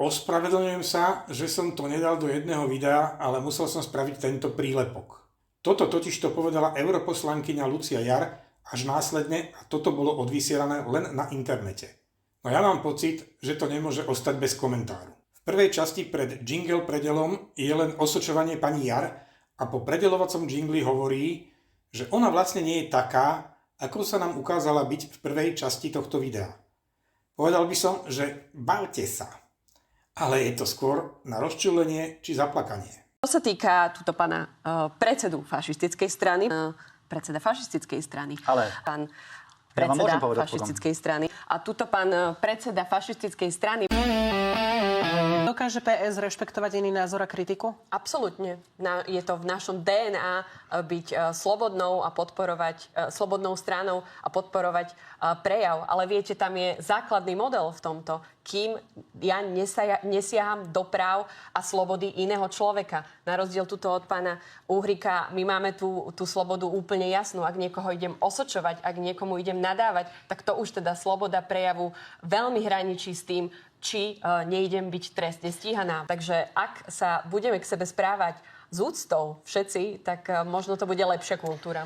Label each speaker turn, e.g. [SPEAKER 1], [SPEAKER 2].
[SPEAKER 1] Ospravedlňujem sa, že som to nedal do jedného videa, ale musel som spraviť tento prílepok. Toto totižto povedala europoslankyňa Lucia Jar až následne a toto bolo odvysielané len na internete. No ja mám pocit, že to nemôže ostať bez komentáru. V prvej časti pred jingle predelom je len osočovanie pani Jar a po predelovacom jingli hovorí, že ona vlastne nie je taká, ako sa nám ukázala byť v prvej časti tohto videa. Povedal by som, že bavte sa. Ale je to skôr na rozčúlenie či zaplakanie.
[SPEAKER 2] Čo sa týka túto pána predsedu fašistickej strany, predseda fašistickej strany.
[SPEAKER 3] Ale
[SPEAKER 2] pán
[SPEAKER 3] ja vám môžem
[SPEAKER 2] predseda
[SPEAKER 3] povedať
[SPEAKER 2] fašistickej strany. A tuto pán predseda fašistickej strany.
[SPEAKER 4] Dokáže PS rešpektovať iný názor a kritiku?
[SPEAKER 2] Absolútne. Je to v našom DNA byť slobodnou a podporovať slobodnou stranou a podporovať prejav. Ale viete, tam je základný model v tomto. Kým ja nesiaham do práv a slobody iného človeka. Na rozdiel tuto od pána Uhrika, my máme tú slobodu úplne jasnú. Ak niekoho idem osočovať, ak niekomu idem nadávať, tak to už teda sloboda prejavu veľmi hraničí s tým, či neidem byť trestne stíhaná. Takže ak sa budeme k sebe správať s úctou všetci, tak možno to bude lepšia kultúra.